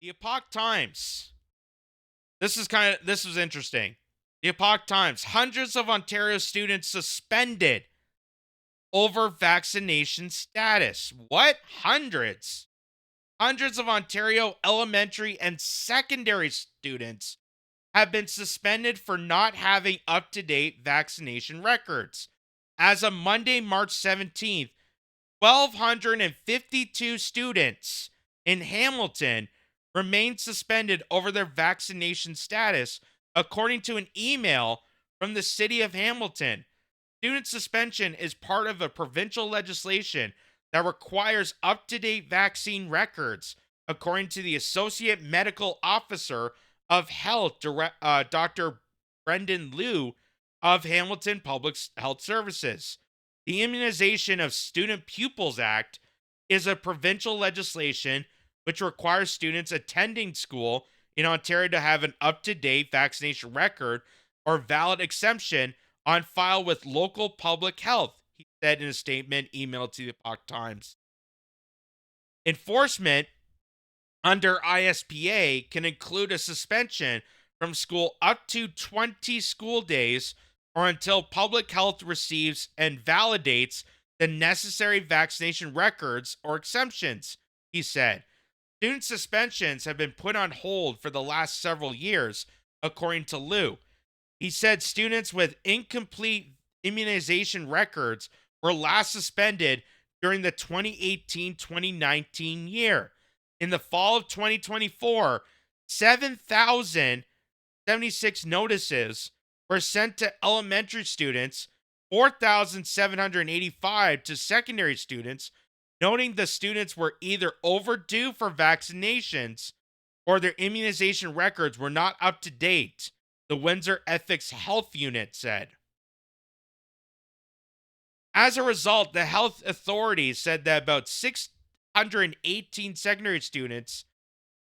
The Epoch Times. This was interesting. The Epoch Times. Hundreds of Ontario students suspended over vaccination status. What? Hundreds. Hundreds of Ontario elementary and secondary students have been suspended for not having up-to-date vaccination records. As of Monday, March 17th, 1,252 students in Hamilton remain suspended over their vaccination status, according to an email from the city of Hamilton. Student suspension is part of a provincial legislation that requires up-to-date vaccine records, according to the Associate Medical Officer of Health, Dr. Brendan Liu of Hamilton Public Health Services. The Immunization of Student Pupils Act is a provincial legislation which requires students attending school in Ontario to have an up-to-date vaccination record or valid exemption on file with local public health, he said in a statement emailed to the Epoch Times. Enforcement under ISPA can include a suspension from school up to 20 school days or until public health receives and validates the necessary vaccination records or exemptions, he said. Student suspensions have been put on hold for the last several years, according to Liu. He said students with incomplete immunization records were last suspended during the 2018-2019 year. In the fall of 2024, 7,076 notices were sent to elementary students, 4,785 to secondary students, noting the students were either overdue for vaccinations or their immunization records were not up to date, the Windsor Ethics Health Unit said. As a result, the health authorities said that about 618 secondary students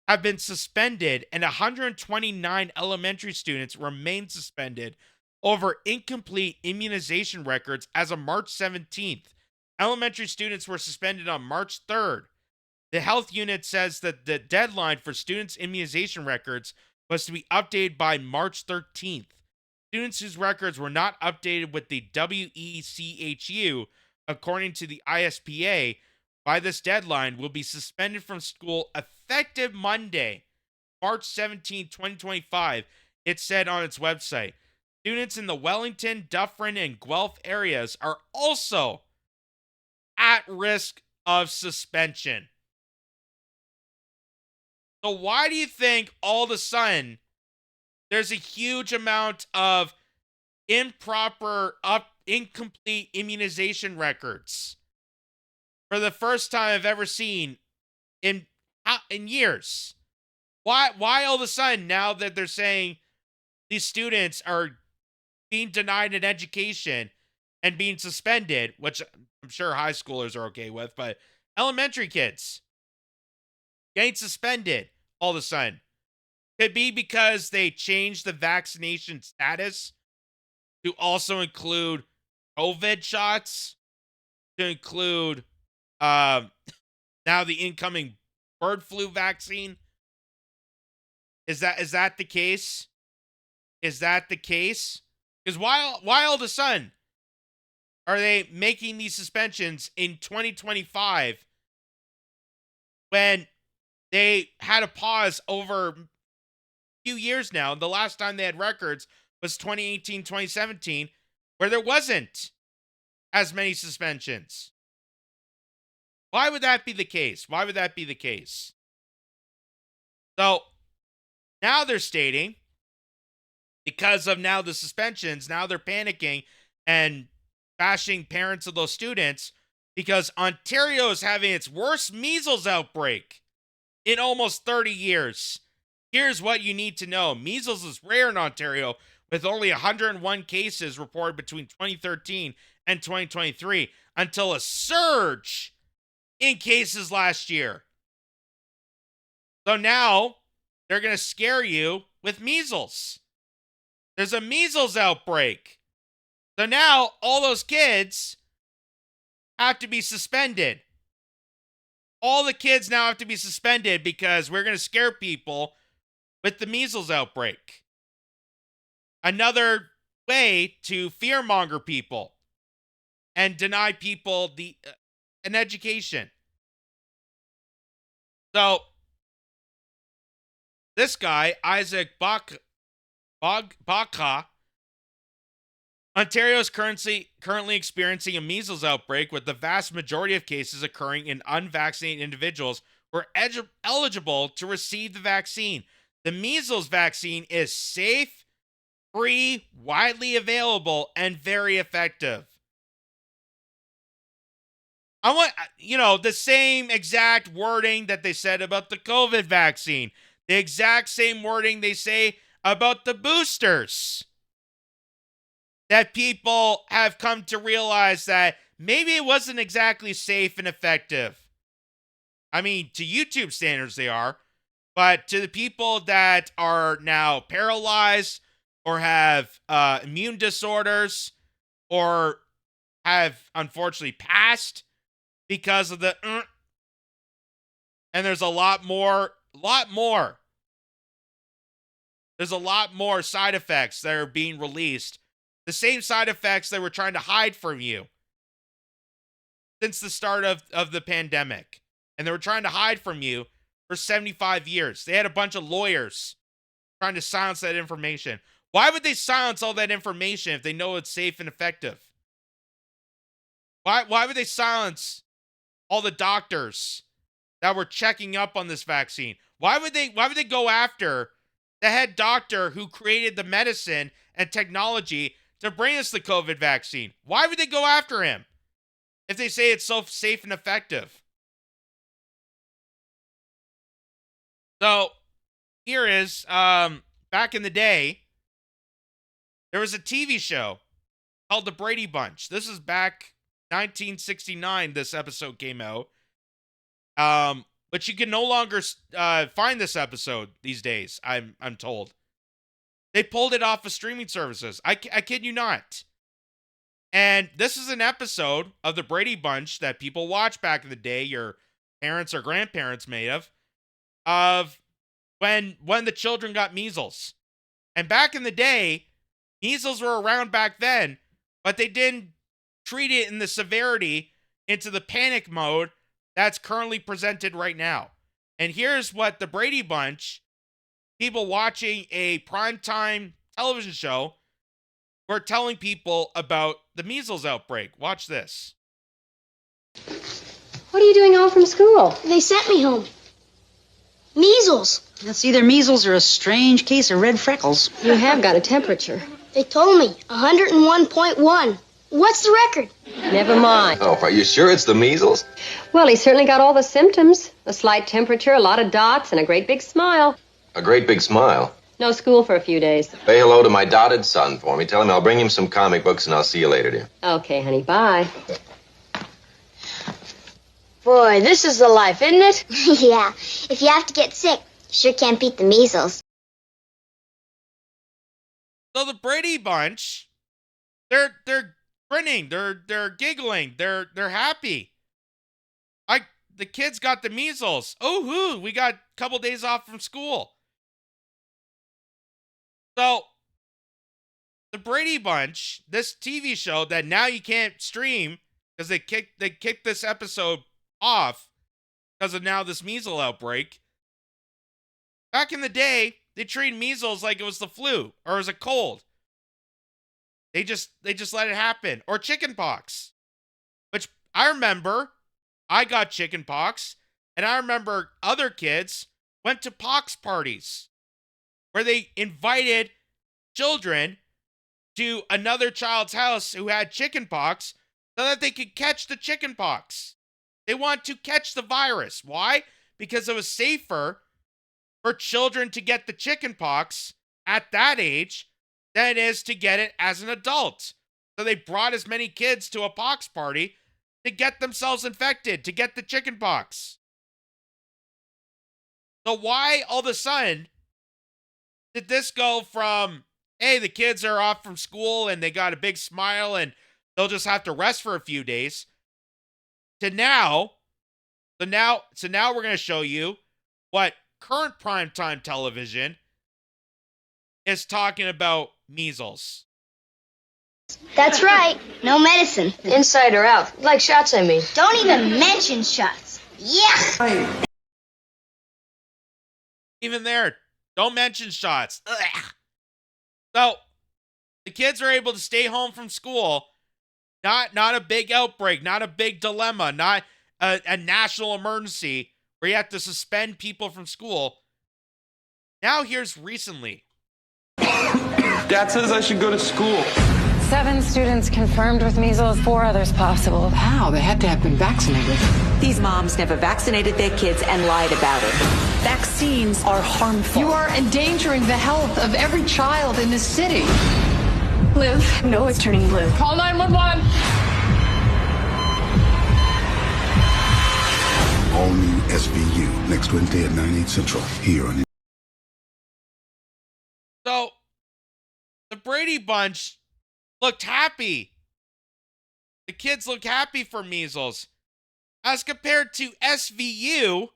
have been suspended and 129 elementary students remain suspended over incomplete immunization records as of March 17th. Elementary students were suspended on March 3rd. The health unit says that the deadline for students' immunization records was to be updated by March 13th. Students whose records were not updated with the WECHU, according to the ISPA, by this deadline will be suspended from school effective Monday, March 17, 2025, it said on its website. Students in the Wellington, Dufferin, and Guelph areas are also at risk of suspension. So why do you think all of a sudden there's a huge amount of incomplete immunization records for the first time I've ever seen in years? Why all of a sudden now that they're saying these students are being denied an education and being suspended, which I'm sure high schoolers are okay with, but elementary kids getting suspended all of a sudden? Could be because they changed the vaccination status to also include COVID shots, to include now the incoming bird flu vaccine. Is that the case? Is that the case? Because why all of a sudden are they making these suspensions in 2025 when they had a pause over a few years now? The last time they had records was 2018, 2017, where there wasn't as many suspensions. Why would that be the case? Why would that be the case? So now they're stating, because of now the suspensions, now they're panicking and bashing parents of those students because Ontario is having its worst measles outbreak in almost 30 years. Here's what you need to know. Measles is rare in Ontario, with only 101 cases reported between 2013 and 2023, until a surge in cases last year. So now they're going to scare you with measles. There's a measles outbreak. So now all those kids have to be suspended. all the kids now have to be suspended because we're going to scare people with the measles outbreak. Another way to fearmonger people and deny people an education. So this guy, Isaac Baka, Ontario is currently experiencing a measles outbreak, with the vast majority of cases occurring in unvaccinated individuals who are eligible to receive the vaccine. The measles vaccine is safe, free, widely available, and very effective. I want, the same exact wording that they said about the COVID vaccine. The exact same wording they say about the boosters. That people have come to realize that maybe it wasn't exactly safe and effective. I mean, to YouTube standards they are, but to the people that are now paralyzed or have immune disorders or have unfortunately passed because of the and there's a lot more. There's a lot more side effects that are being released. The same side effects they were trying to hide from you since the start of the pandemic. And they were trying to hide from you for 75 years. They had a bunch of lawyers trying to silence that information. Why would they silence all that information if they know it's safe and effective? Why would they silence all the doctors that were checking up on this vaccine? Why would they go after the head doctor who created the medicine and technology to bring us the COVID vaccine? Why would they go after him if they say it's so safe and effective? So here is, back in the day, there was a TV show called The Brady Bunch. This is back 1969. This episode came out. But you can no longer find this episode these days, I'm told. They pulled it off of streaming services. I kid you not. And this is an episode of The Brady Bunch that people watched back in the day, your parents or grandparents may have, of when the children got measles. And back in the day, measles were around back then, but they didn't treat it in the severity into the panic mode that's currently presented right now. And here's what the Brady Bunch, people watching a primetime television show, were telling people about the measles outbreak. Watch this. What are you doing home from school? They sent me home. Measles. It's either measles or a strange case of red freckles. You have got a temperature. They told me 101.1. What's the record? Never mind. Oh, are you sure it's the measles? Well, he certainly got all the symptoms. A slight temperature, a lot of dots, and a great big smile. A great big smile. No school for a few days. Say hello to my dotted son for me. Tell him I'll bring him some comic books and I'll see you later, dear. Okay, honey, bye. Boy, this is the life, isn't it? Yeah, if you have to get sick, you sure can't beat the measles. So the Brady Bunch, they're grinning, they're giggling, they're happy. The kids got the measles. Oh, we got a couple days off from school. So the Brady Bunch, this TV show that now you can't stream because they kicked this episode off because of now this measles outbreak. Back in the day, they treated measles like it was the flu or it was a cold. They just let it happen. Or chicken pox, which I remember I got chicken pox, and I remember other kids went to pox parties where they invited children to another child's house who had chicken pox so that they could catch the chicken pox. They want to catch the virus. Why? Because it was safer for children to get the chicken pox at that age than it is to get it as an adult. So they brought as many kids to a pox party to get themselves infected, to get the chicken pox. So why all of a sudden did this go from, hey, the kids are off from school and they got a big smile and they'll just have to rest for a few days, to now So now we're going to show you what current primetime television is talking about measles. That's right. No medicine. Inside or out? Like shots, I mean. Don't even mention shots. Yeah. Even there, don't mention shots. Ugh. So the kids are able to stay home from school. Not a big outbreak, not a big dilemma, not a national emergency where you have to suspend people from school. Now here's recently. Dad says I should go to school. 7 students confirmed with measles, 4 others possible. How? They had to have been vaccinated. These moms never vaccinated their kids and lied about it. Vaccines are harmful. You are endangering the health of every child in this city. Liv, no, it's turning blue. Call 911. All new SVU next Wednesday at 9, 8 Central here on. So the Brady Bunch looked happy. The kids look happy for measles. As compared to SVU,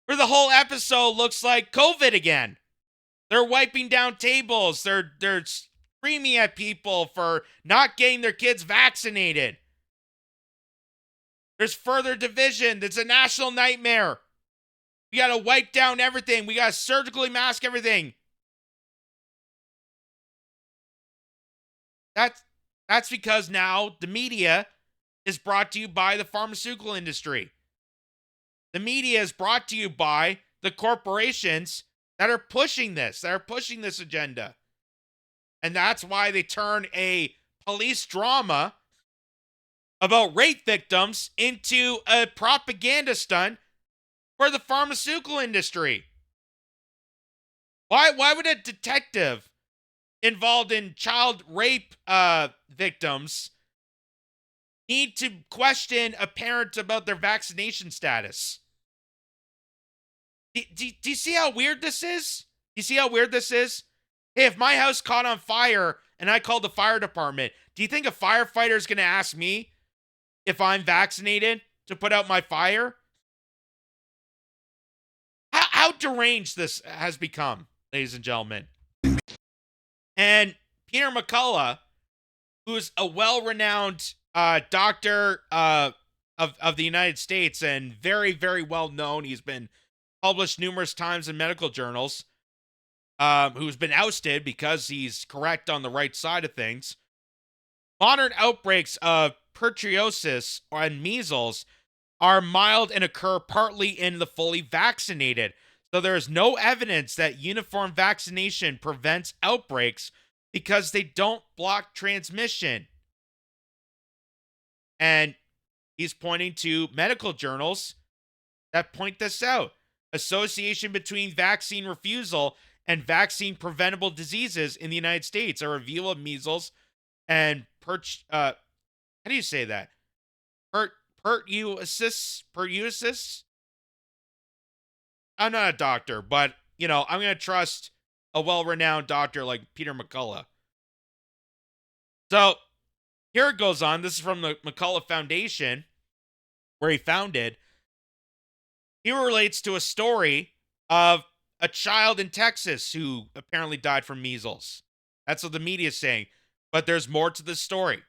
where the whole episode looks like COVID again. They're wiping down tables. They're screaming at people for not getting their kids vaccinated. There's further division. It's a national nightmare. We got to wipe down everything. We got to surgically mask everything. That's because now the media is brought to you by the pharmaceutical industry. The media is brought to you by the corporations that are pushing this agenda. And that's why they turn a police drama about rape victims into a propaganda stunt for the pharmaceutical industry. Why would a detective involved in child rape victims need to question a parent about their vaccination status? Do you see how weird this is? Do you see how weird this is? Hey, if my house caught on fire and I called the fire department, do you think a firefighter is going to ask me if I'm vaccinated to put out my fire? How deranged this has become, ladies and gentlemen. And Peter McCullough, who's a well-renowned doctor of the United States and very, very well known. He's been published numerous times in medical journals, who's been ousted because he's correct on the right side of things. Modern outbreaks of pertussis and measles are mild and occur partly in the fully vaccinated. So there is no evidence that uniform vaccination prevents outbreaks because they don't block transmission. And he's pointing to medical journals that point this out. Association between vaccine refusal and vaccine preventable diseases in the United States. A review of measles and how do you say that? Pertussis? I'm not a doctor, but, I'm going to trust a well-renowned doctor like Peter McCullough. So, here it goes on. This is from the McCullough Foundation, where he founded. He relates to a story of a child in Texas who apparently died from measles. That's what the media is saying. But there's more to this story.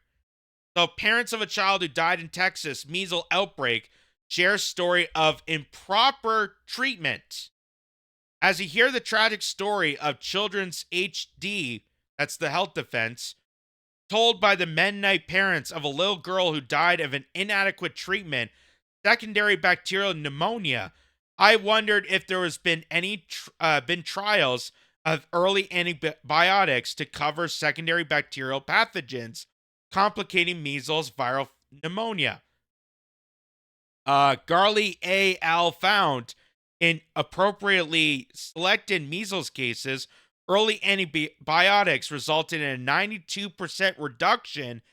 So, parents of a child who died in Texas measles outbreak share a story of improper treatment. As you hear the tragic story of Children's HD, that's the health defense, told by the Mennonite parents of a little girl who died of an inadequate treatment, secondary bacterial pneumonia, I wondered if there has been any been trials of early antibiotics to cover secondary bacterial pathogens complicating measles viral pneumonia. Garley A. al. Found in appropriately selected measles cases, early antibiotics resulted in a 92% reduction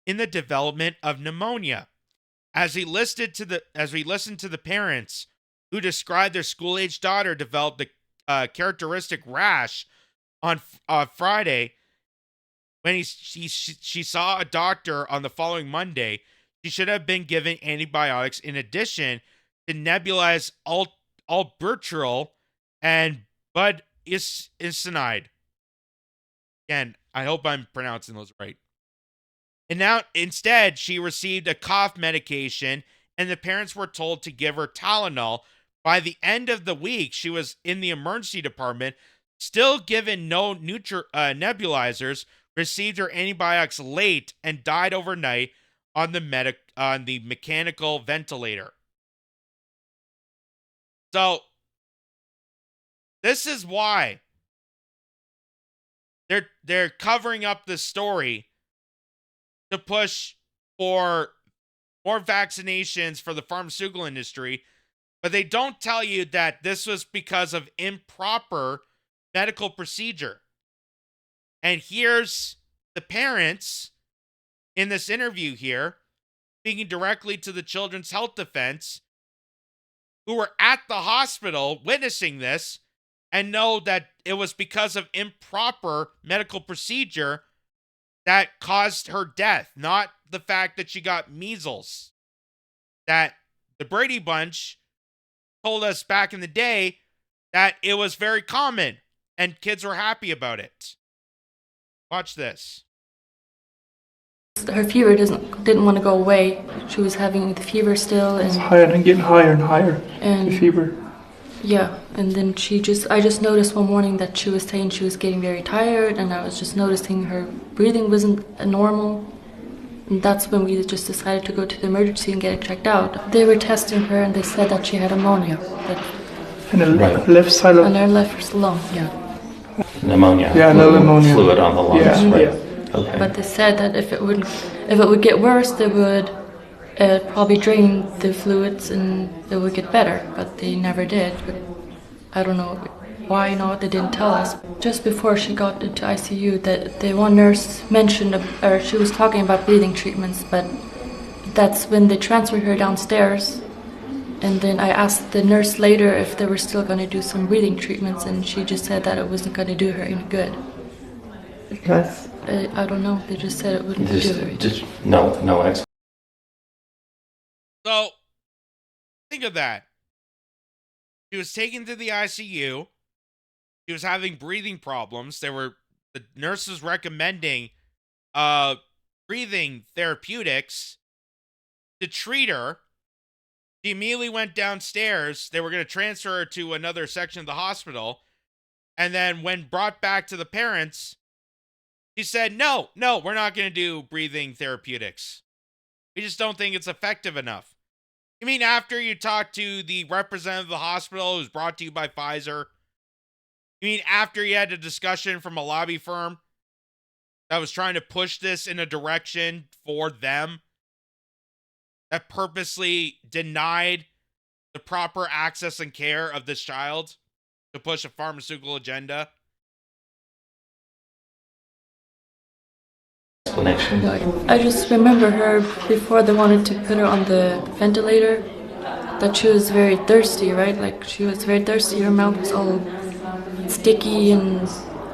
in the development of pneumonia. As we listened to the parents who described their school-age daughter developed a characteristic rash on Friday, when she saw a doctor on the following Monday, she should have been given antibiotics in addition to nebulized albuterol and budesonide. Again, I hope I'm pronouncing those right. And now, instead, she received a cough medication, and the parents were told to give her Tylenol. By the end of the week, she was in the emergency department, still given no nebulizers, received her antibiotics late, and died overnight on the mechanical ventilator. So, this is why they're covering up this story to push for more vaccinations for the pharmaceutical industry, but they don't tell you that this was because of improper medical procedure. And here's the parents in this interview here, speaking directly to the Children's Health Defense, who were at the hospital witnessing this and know that it was because of improper medical procedure that caused her death, not the fact that she got measles. That the Brady Bunch told us back in the day that it was very common and kids were happy about it. Watch this. Her fever didn't want to go away. She was having the fever still, and It's higher and getting higher and higher. And the fever. Yeah, and then I just noticed one morning that she was saying she was getting very tired, and I was just noticing her breathing wasn't normal. And that's when we just decided to go to the emergency and get it checked out. They were testing her, and they said that she had ammonia. And the left side of... On her left lung, yeah. Pneumonia. Yeah, pneumonia. Fluid on the lungs, yeah. right? Yeah. Okay. But they said that if it would get worse, they would probably drain the fluids and it would get better. But they never did. But I don't know why. No, they didn't tell us. Just before she got into ICU, that the one nurse mentioned, or she was talking about breathing treatments. But that's when they transferred her downstairs. And then I asked the nurse later if they were still going to do some breathing treatments, and she just said that it wasn't going to do her any good. Yes. I don't know. They just said it wouldn't do her. Just no explanation. So, think of that. She was taken to the ICU. She was having breathing problems. The nurses recommending breathing therapeutics to treat her. She immediately went downstairs. They were going to transfer her to another section of the hospital. And then when brought back to the parents, she said, no, we're not going to do breathing therapeutics. We just don't think it's effective enough. You mean after you talked to the representative of the hospital who's brought to you by Pfizer? You mean after you had a discussion from a lobby firm that was trying to push this in a direction for them, that purposely denied the proper access and care of this child to push a pharmaceutical agenda? Explanation. I just remember her before they wanted to put her on the ventilator, that she was very thirsty, right? Like she was very thirsty. Her mouth was all sticky, and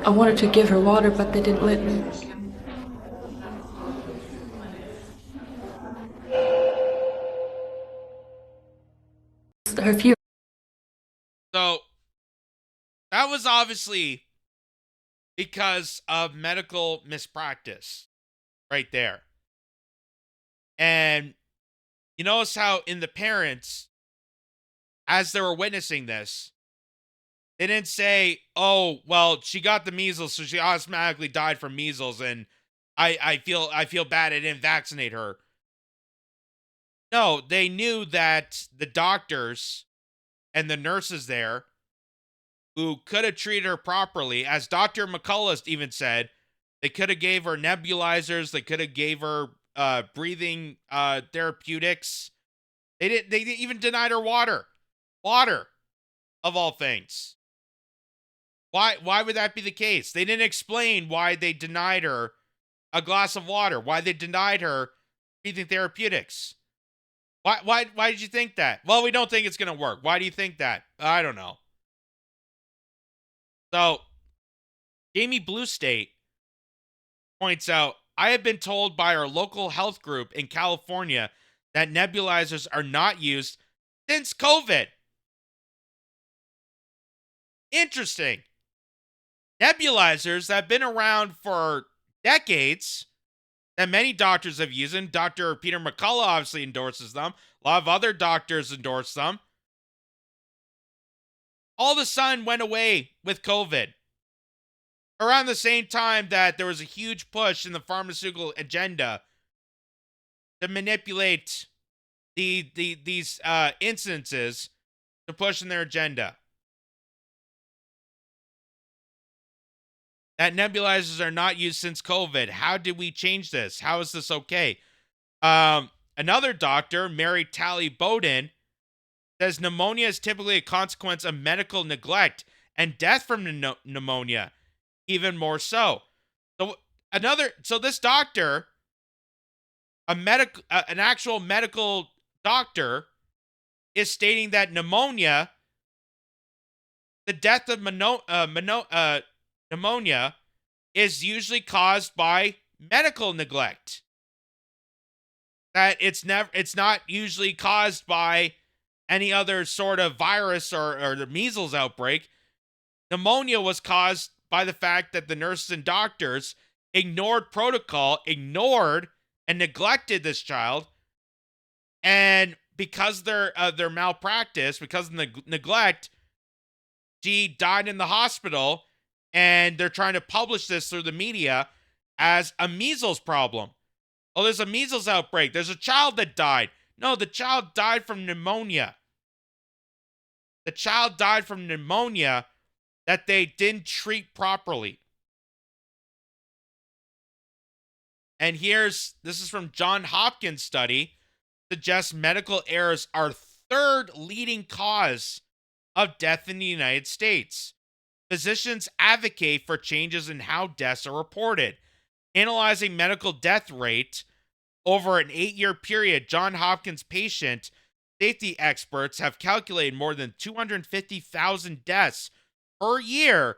I wanted to give her water, but they didn't let me. Her fever. So that was obviously because of medical mispractice right there. And you notice how in the parents, as they were witnessing this, they didn't say, oh, well, she got the measles, so she automatically died from measles, and I feel bad I didn't vaccinate her. No, they knew that the doctors and the nurses there who could have treated her properly, as Dr. McCullough even said, they could have gave her nebulizers, they could have gave her breathing therapeutics. They even denied her water. Water, of all things. Why would that be the case? They didn't explain why they denied her a glass of water, why they denied her breathing therapeutics. Why did you think that? Well, we don't think it's going to work. Why do you think that? I don't know. So, Jamie Blue State points out, I have been told by our local health group in California that nebulizers are not used since COVID. Interesting. Nebulizers that have been around for decades, that many doctors have used, and Dr. Peter McCullough obviously endorses them. A lot of other doctors endorse them. All of a sudden went away with COVID. Around the same time that there was a huge push in the pharmaceutical agenda to manipulate these instances to push in their agenda. That nebulizers are not used since COVID. How did we change this? How is this okay? Another doctor, Mary Talley Bowden, says pneumonia is typically a consequence of medical neglect and death from pneumonia, even more so. So this doctor, an actual medical doctor, is stating that pneumonia, the death of pneumonia, is usually caused by medical neglect. That it's not usually caused by any other sort of virus or the measles outbreak. Pneumonia was caused by the fact that the nurses and doctors ignored protocol, ignored and neglected this child, and because of their malpractice, because of the neglect, she died in the hospital, and they're trying to publish this through the media as a measles problem. Oh, there's a measles outbreak. There's a child that died. No, the child died from pneumonia. The child died from pneumonia that they didn't treat properly. And this is from John Hopkins' study, suggests medical errors are third leading cause of death in the United States. Physicians advocate for changes in how deaths are reported. Analyzing medical death rate over an 8-year period, John Hopkins patient safety experts have calculated more than 250,000 deaths per year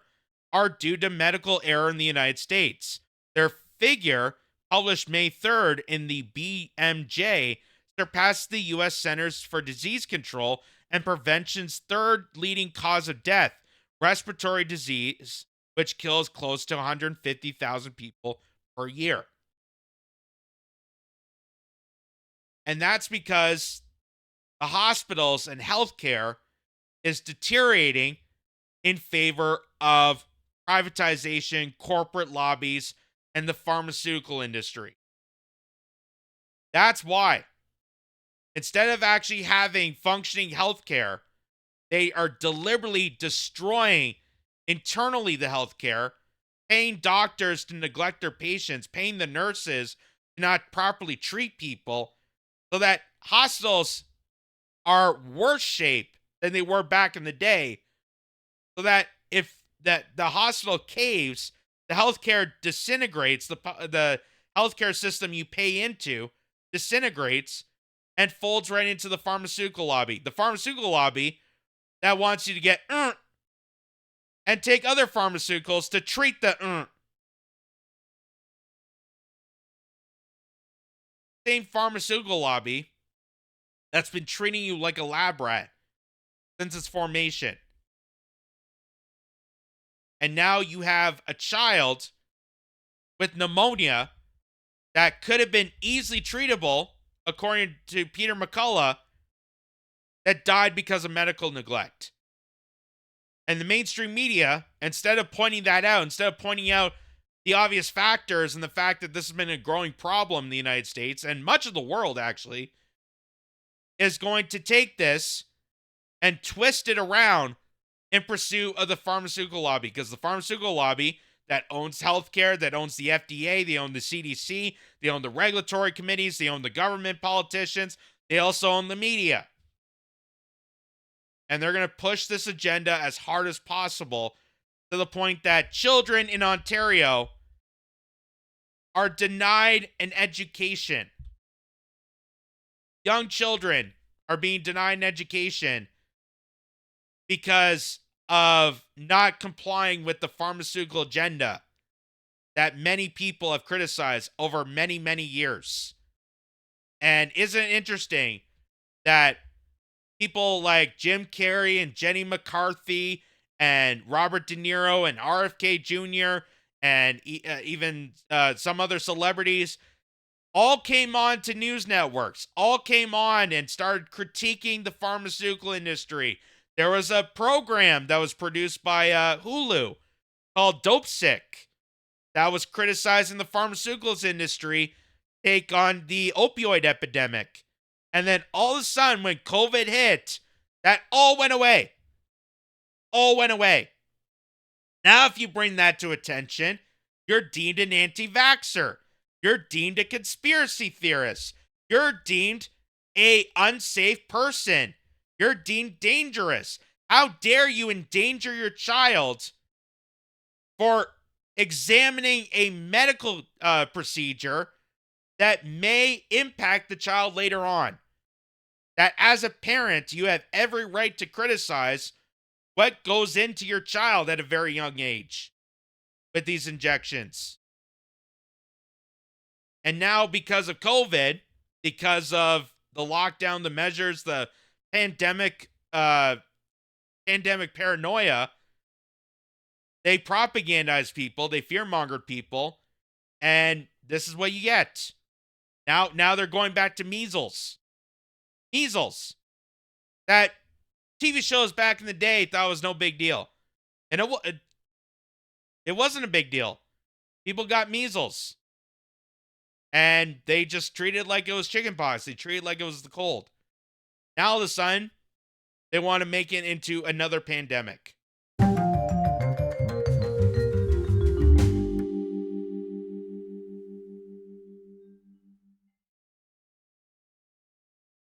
are due to medical error in the United States. Their figure, published May 3rd in the BMJ, surpassed the U.S. Centers for Disease Control and Prevention's third leading cause of death, respiratory disease, which kills close to 150,000 people per year. And that's because the hospitals and healthcare is deteriorating in favor of privatization, corporate lobbies, and the pharmaceutical industry. That's why. Instead of actually having functioning healthcare, they are deliberately destroying internally the healthcare, paying doctors to neglect their patients, paying the nurses to not properly treat people, so that hospitals are worse shape than they were back in the day, so that if the hospital caves, the healthcare disintegrates, the healthcare system you pay into disintegrates and folds right into the pharmaceutical lobby. The pharmaceutical lobby that wants you to get and take other pharmaceuticals to treat the Same pharmaceutical lobby that's been treating you like a lab rat since its formation. And now you have a child with pneumonia that could have been easily treatable, according to Peter McCullough, that died because of medical neglect. And the mainstream media, instead of pointing that out, instead of pointing out the obvious factors and the fact that this has been a growing problem in the United States and much of the world, actually, is going to take this and twist it around in pursuit of the pharmaceutical lobby. Because the pharmaceutical lobby that owns healthcare, that owns the FDA, they own the CDC, they own the regulatory committees, they own the government politicians, they also own the media. And they're going to push this agenda as hard as possible to the point that children in Ontario are denied an education. Young children are being denied an education because of not complying with the pharmaceutical agenda that many people have criticized over many, many years. And isn't it interesting that people like Jim Carrey and Jenny McCarthy and Robert De Niro and RFK Jr. and even some other celebrities all came on to news networks, all came on and started critiquing the pharmaceutical industry. There was a program that was produced by Hulu called Dope Sick that was criticizing the pharmaceuticals industry take on the opioid epidemic. And then all of a sudden, when COVID hit, that all went away. All went away. Now, if you bring that to attention, you're deemed an anti-vaxxer. You're deemed a conspiracy theorist. You're deemed an unsafe person. You're deemed dangerous. How dare you endanger your child for examining a medical procedure that may impact the child later on? That as a parent, you have every right to criticize what goes into your child at a very young age with these injections. And now, because of COVID, because of the lockdown, the measures, the pandemic paranoia, they propagandize people, they fearmongered people, and this is what you get. Now they're going back to measles. Measles. That TV shows back in the day thought was no big deal. And it wasn't a big deal. People got measles. And they just treated it like it was chickenpox. They treated it like it was the cold. Now all of a sudden, they want to make it into another pandemic.